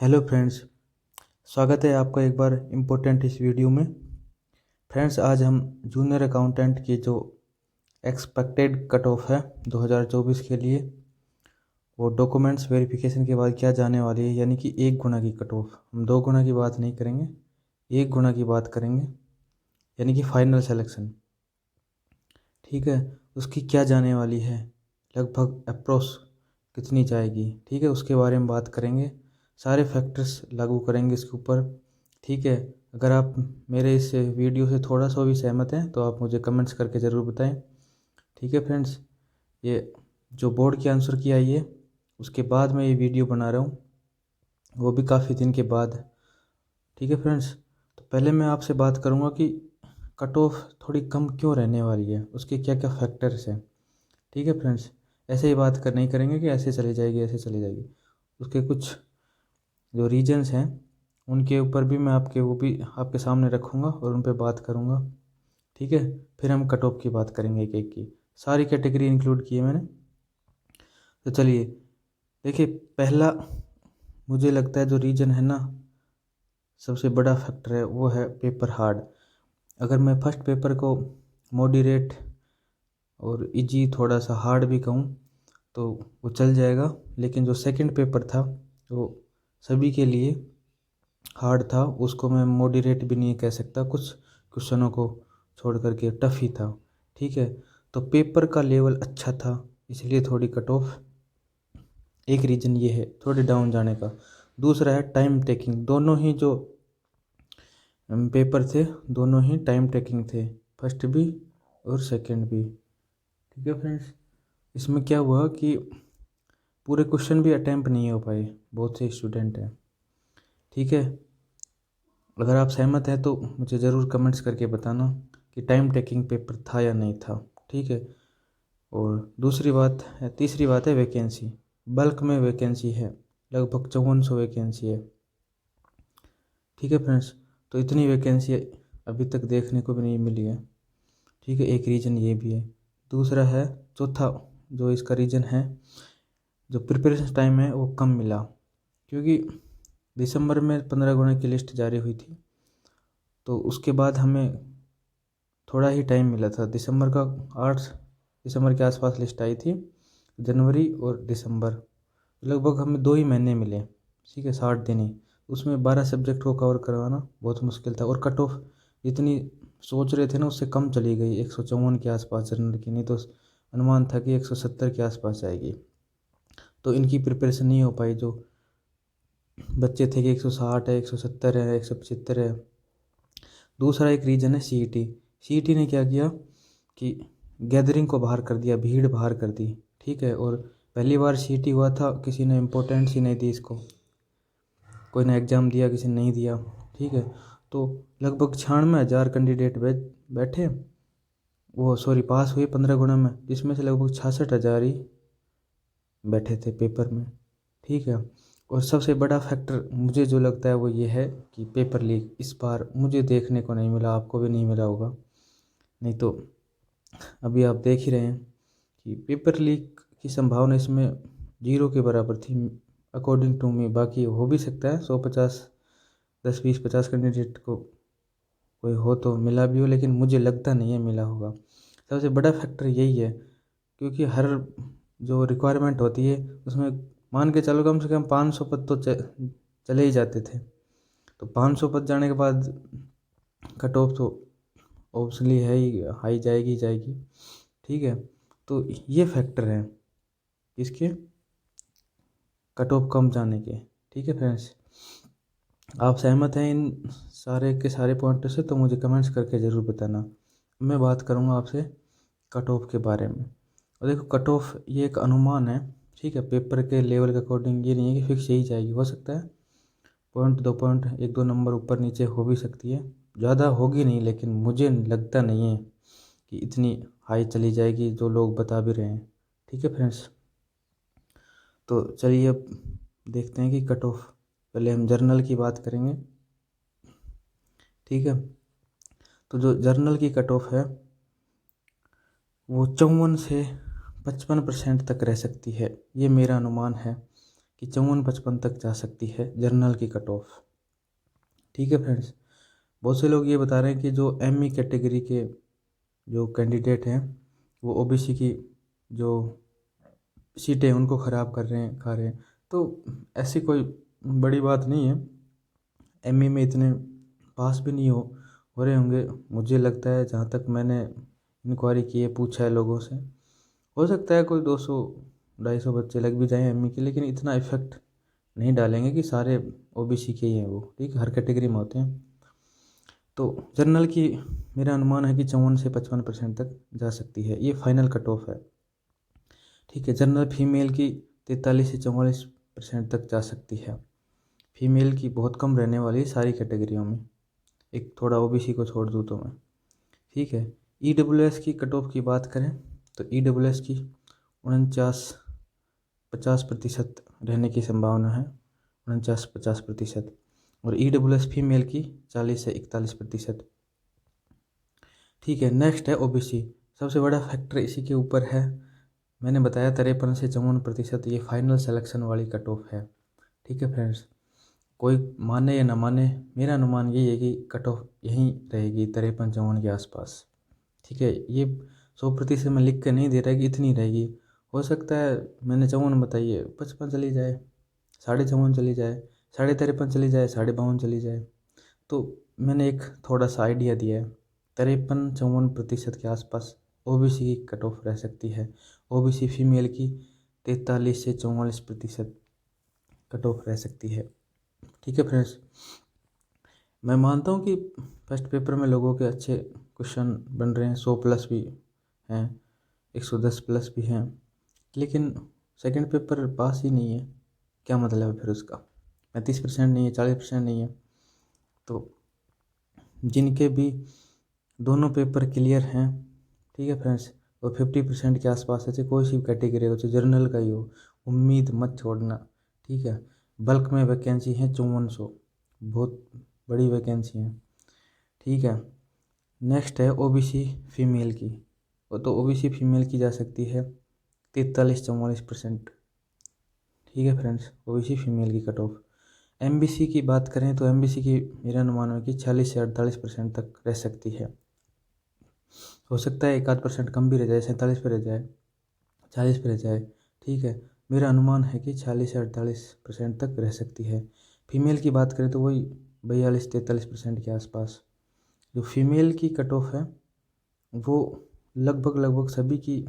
Hello friends, स्वागत है आपका एक बार इम्पोर्टेंट इस वीडियो में। फ्रेंड्स, आज हम जूनियर अकाउंटेंट की जो एक्सपेक्टेड कट ऑफ है 2024 के लिए, वो डॉक्यूमेंट्स वेरिफिकेशन के बाद क्या जाने वाली है, यानी कि 1 गुना की कट ऑफ। हम 2 गुना की बात नहीं करेंगे, 1 गुना की बात करेंगे, यानी कि फाइनल सिलेक्शन। ठीक है, उसकी क्या जाने वाली है, लगभग अप्रोक्स कितनी जाएगी, ठीक है, उसके बारे में बात करेंगे। सारे फैक्टर्स लागू करेंगे इसके ऊपर। ठीक है, अगर आप मेरे इस वीडियो से थोड़ा सा भी सहमत हैं तो आप मुझे कमेंट्स करके ज़रूर बताएं। ठीक है फ्रेंड्स, ये जो बोर्ड के आंसर की आई है उसके बाद मैं ये वीडियो बना रहा हूँ, वो भी काफ़ी दिन के बाद। ठीक है फ्रेंड्स, तो पहले मैं आपसे बात करूँगा कि कट ऑफ थोड़ी कम क्यों रहने वाली है, उसके क्या क्या फैक्टर्स हैं। ठीक है फ्रेंड्स, ऐसे ही बात नहीं करेंगे कि ऐसे चली जाएगी ऐसे चली जाएगी। उसके कुछ जो रीजन्स हैं उनके ऊपर भी मैं वो भी आपके सामने रखूँगा और उन पर बात करूँगा। ठीक है, फिर हम कट ऑफ की बात करेंगे एक एक की। सारी कैटेगरी इंक्लूड की है मैंने। तो चलिए देखिए, पहला मुझे लगता है जो रीजन है ना, सबसे बड़ा फैक्टर है, वो है पेपर हार्ड। अगर मैं फर्स्ट पेपर को मॉडरेट और इजी, थोड़ा सा हार्ड भी कहूँ तो वो चल जाएगा, लेकिन जो सेकंड पेपर था वो सभी के लिए हार्ड था। उसको मैं मॉडरेट भी नहीं कह सकता, कुछ क्वेश्चनों को छोड़ करके टफ ही था। ठीक है, तो पेपर का लेवल अच्छा था, इसलिए थोड़ी कट ऑफ, एक रीज़न ये है थोड़े डाउन जाने का। दूसरा है टाइम टेकिंग। दोनों ही जो पेपर थे दोनों ही टाइम टेकिंग थे, फर्स्ट भी और सेकंड भी। ठीक है फ्रेंड्स, इसमें क्या हुआ कि पूरे क्वेश्चन भी अटैम्प्ट नहीं हो पाए, बहुत से स्टूडेंट हैं। ठीक है, अगर आप सहमत हैं तो मुझे ज़रूर कमेंट्स करके बताना कि टाइम टेकिंग पेपर था या नहीं था। ठीक है, और दूसरी बात है, तीसरी बात है वैकेंसी। बल्क में वैकेंसी है, लगभग 5400 वैकेंसी है। ठीक है फ्रेंड्स, तो इतनी वैकेंसी अभी तक देखने को भी नहीं मिली है। ठीक है, एक रीज़न ये भी है। दूसरा है, चौथा जो इसका रीज़न है, जो प्रिपरेशन टाइम है वो कम मिला, क्योंकि दिसंबर में 15 गुना की लिस्ट जारी हुई थी, तो उसके बाद हमें थोड़ा ही टाइम मिला था। दिसंबर का 8 दिसंबर के आसपास लिस्ट आई थी, जनवरी और दिसंबर लगभग हमें 2 ही महीने मिले। ठीक है, 60 दिन ही, उसमें 12 सब्जेक्ट को कवर करवाना बहुत मुश्किल था। और कट ऑफ जितनी सोच रहे थे ना उससे कम चली गई, 154 के आसपास जनरल की, नहीं तो अनुमान था कि 170 के आसपास जाएगी। तो इनकी प्रिपरेशन नहीं हो पाई। जो बच्चे थे कि 160 है, 170 है, 175 है। दूसरा एक रीज़न है सीईटी। सीईटी ने क्या किया कि गैदरिंग को बाहर कर दिया, भीड़ बाहर कर दी। ठीक है, और पहली बार सीईटी हुआ था, किसी ने इम्पोर्टेंस ही नहीं दी इसको, कोई ने एग्ज़ाम दिया किसी ने नहीं दिया। ठीक है, तो लगभग 96,000 कैंडिडेट बैठे, वो सॉरी पास हुए 15 गुना में, जिसमें से लगभग 66,000 ही बैठे थे पेपर में। ठीक है, और सबसे बड़ा फैक्टर मुझे जो लगता है वो ये है कि पेपर लीक इस बार मुझे देखने को नहीं मिला, आपको भी नहीं मिला होगा। नहीं तो अभी आप देख ही रहे हैं कि पेपर लीक की संभावना इसमें 0 के बराबर थी, अकॉर्डिंग टू मी। बाकी हो भी सकता है 150, 10 20 50 कैंडिडेट को कोई हो तो मिला भी हो, लेकिन मुझे लगता नहीं है मिला होगा। सबसे बड़ा फैक्टर यही है, क्योंकि हर जो रिक्वायरमेंट होती है उसमें मान के चलो कम से कम 500 पद तो चले ही जाते थे। तो 500 पद जाने के बाद कट ऑफ तो ऑब्वियसली है ही, हाई जाएगी जाएगी। ठीक है, तो ये फैक्टर है इसके कट ऑफ कम जाने के। ठीक है फ्रेंड्स, आप सहमत हैं इन सारे के सारे पॉइंटों से तो मुझे कमेंट्स करके ज़रूर बताना। मैं बात करूँगा आपसे कट ऑफ के बारे में। और देखो, कट ऑफ ये एक अनुमान है। ठीक है, पेपर के लेवल के अकॉर्डिंग ये नहीं है कि फिक्स यही जाएगी, हो सकता है पॉइंट 2 पॉइंट 1 2 नंबर ऊपर नीचे हो भी सकती है, ज़्यादा होगी नहीं, लेकिन मुझे लगता नहीं है कि इतनी हाई चली जाएगी जो लोग बता भी रहे हैं। ठीक है फ्रेंड्स, तो चलिए अब देखते हैं कि कट ऑफ, पहले हम जर्नल की बात करेंगे। ठीक है, तो जो जर्नल की कट ऑफ है वो 54 से 55% तक रह सकती है, ये मेरा अनुमान है कि 54-55 तक जा सकती है जनरल की कट ऑफ। ठीक है फ्रेंड्स, बहुत से लोग ये बता रहे हैं कि जो एमई कैटेगरी के जो कैंडिडेट हैं वो ओबीसी की जो सीटें उनको ख़राब खा रहे हैं। तो ऐसी कोई बड़ी बात नहीं है, एमई में इतने पास भी नहीं हो रहे होंगे। मुझे लगता है, जहाँ तक मैंने इंक्वायरी की है, पूछा है लोगों से, हो सकता है कोई 200-250 बच्चे लग भी जाएं एमई के, लेकिन इतना इफेक्ट नहीं डालेंगे कि सारे ओबीसी के ही हैं वो। ठीक है, हर कैटेगरी में होते हैं। तो जनरल की मेरा अनुमान है कि 54 से 55% तक जा सकती है, ये फाइनल कट ऑफ है। ठीक है, जनरल फीमेल की 43 से 44% तक जा सकती है। फीमेल की बहुत कम रहने वाली है सारी कैटेगरियों में, एक थोड़ा ओबीसी को छोड़ दूँ तो मैं। ठीक है, ईडब्ल्यूएस की कट ऑफ की बात करें तो ईडब्ल्यूएस की 49-50% रहने की संभावना है, 49-50%। और ईडब्ल्यूएस फीमेल की 40 से 41%। ठीक है, नेक्स्ट है ओबीसी। सबसे बड़ा फैक्टर इसी के ऊपर है, मैंने बताया 53 से 54%, ये फाइनल सिलेक्शन वाली कट ऑफ है। ठीक है फ्रेंड्स, कोई माने या ना माने, मेरा अनुमान यही है कि कट ऑफ यहीं रहेगी 53-54 के आसपास। ठीक है, ये 100% में लिख के नहीं दे रहा है कि इतनी रहेगी। हो सकता है, मैंने 54 बताई है, 55 चली जाए, 54.5 चली जाए, 53.5 चली जाए, 52.5 चली जाए। तो मैंने एक थोड़ा सा आइडिया दिया है, 53-54% के आसपास ओबीसी की कट ऑफ रह सकती है। ओबीसी फीमेल की 43 से 44% कट ऑफ रह सकती है। ठीक है फ्रेंड्स, मैं मानता हूँ कि फर्स्ट पेपर में लोगों के अच्छे क्वेश्चन बन रहे हैं, 100+ भी हैं, 110+ भी हैं, लेकिन सेकंड पेपर पास ही नहीं है। क्या मतलब है फिर उसका? 35% नहीं है, 40% नहीं है। तो जिनके भी दोनों पेपर क्लियर हैं, ठीक है फ्रेंड्स, और 50% के आसपास है, कोई सी कैटेगरी हो, चाहे जर्नल का ही हो, उम्मीद मत छोड़ना। ठीक है, बल्क में वैकेंसी है 5400, बहुत बड़ी वैकेंसी है। ठीक है, नेक्स्ट है ओबीसी फीमेल की। तो ओबीसी फीमेल की जा सकती है 43-44%। ठीक है फ्रेंड्स, ओबीसी फीमेल की कट ऑफ। एमबीसी की बात करें तो एमबीसी की मेरा अनुमान है कि 46 से 48% तक रह सकती है। हो सकता है 1-8% कम भी रह जाए, 47 पे रह जाए, 40 पे रह जाए। ठीक है, मेरा अनुमान है कि 46 से 48% तक रह सकती है। फीमेल की बात करें तो वही 42-43% के आसपास। जो फीमेल की कट ऑफ है वो लगभग लगभग सभी की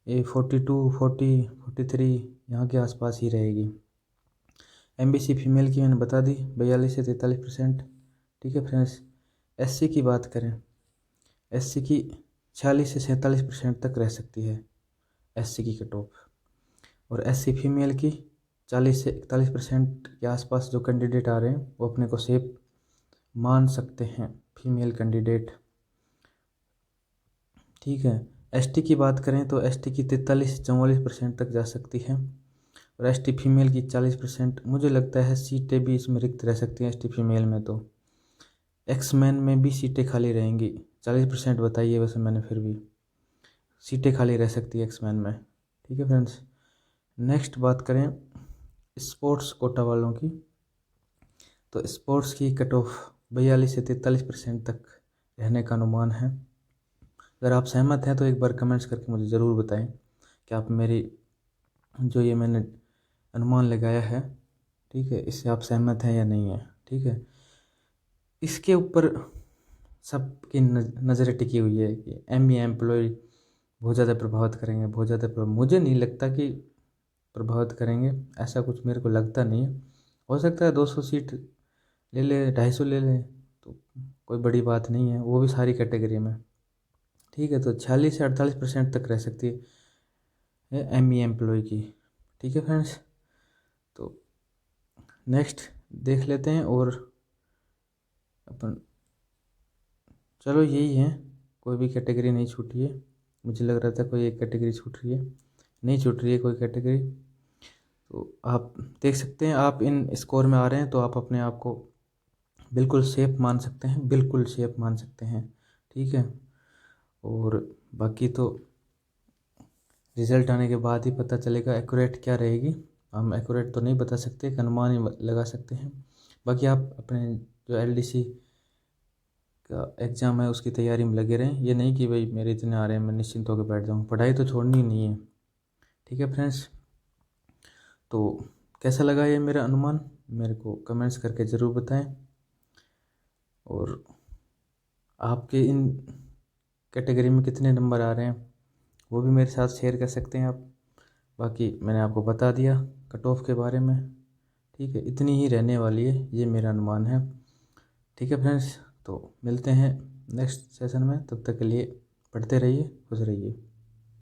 42, 40, 43 यहाँ के आसपास ही रहेगी। एमबीसी फीमेल की मैंने बता दी, 42 से 43%। ठीक है फ्रेंड्स, एससी की बात करें, एससी की 46 से 47% तक रह सकती है एससी की कट ऑफ। और एससी फीमेल की 40 से 41% के आसपास जो कैंडिडेट आ रहे हैं वो अपने को सेफ मान सकते हैं, फीमेल कैंडिडेट। ठीक है, एसटी की बात करें तो एसटी की 43 से 44% तक जा सकती है, और एसटी फीमेल की 40%। मुझे लगता है सीटें भी इसमें रिक्त रह सकती हैं एसटी फीमेल में। तो एक्समैन में भी सीटें खाली रहेंगी, 40% बताइए वैसे मैंने, फिर भी सीटें खाली रह सकती है एक्समैन में। ठीक है फ्रेंड्स, नेक्स्ट बात करें स्पोर्ट्स कोटा वालों की, तो स्पोर्ट्स की कट ऑफ 42 से 43% तक रहने का अनुमान है। अगर आप सहमत हैं तो एक बार कमेंट्स करके मुझे ज़रूर बताएं कि आप मेरी जो ये मैंने अनुमान लगाया है, ठीक है, इससे आप सहमत हैं या नहीं है। ठीक है, इसके ऊपर सबकी नज़रें टिकी हुई है कि एमई एम्प्लॉय बहुत ज़्यादा प्रभावित करेंगे, बहुत ज़्यादा मुझे नहीं लगता कि प्रभावित करेंगे, ऐसा कुछ मेरे को लगता नहीं है। हो सकता है 200 सीट ले ले, 250 ले ले, तो कोई बड़ी बात नहीं है, वो भी सारी कैटेगरी में। ठीक है, तो 46 से 48% तक रह सकती है एमई एम्प्लॉय की। ठीक है फ्रेंड्स, तो नेक्स्ट देख लेते हैं। और अपन चलो यही है, कोई भी कैटेगरी नहीं छूटी है। मुझे लग रहा था कोई एक कैटेगरी छूट रही है, नहीं छूट रही है कोई कैटेगरी। तो आप देख सकते हैं, आप इन स्कोर में आ रहे हैं तो आप अपने आप को बिल्कुल सेफ मान सकते हैं, बिल्कुल सेफ मान सकते हैं। ठीक है, और बाकी तो रिज़ल्ट आने के बाद ही पता चलेगा एक्यूरेट क्या रहेगी। हम एक्यूरेट तो नहीं बता सकते, एक अनुमान ही लगा सकते हैं। बाकी आप अपने जो एलडीसी का एग्ज़ाम है उसकी तैयारी में लगे रहें। ये नहीं कि भाई मेरे इतने आ रहे हैं मैं निश्चिंत होकर बैठ जाऊँ, पढ़ाई तो छोड़नी ही नहीं है। ठीक है फ्रेंड्स, तो कैसा लगा ये मेरा अनुमान मेरे को कमेंट्स करके ज़रूर बताएं। और आपके इन कैटेगरी में कितने नंबर आ रहे हैं वो भी मेरे साथ शेयर कर सकते हैं आप। बाकी मैंने आपको बता दिया कट ऑफ के बारे में। ठीक है, इतनी ही रहने वाली है, ये मेरा अनुमान है। ठीक है फ्रेंड्स, तो मिलते हैं नेक्स्ट सेशन में, तब तक के लिए पढ़ते रहिए, खुश रहिए।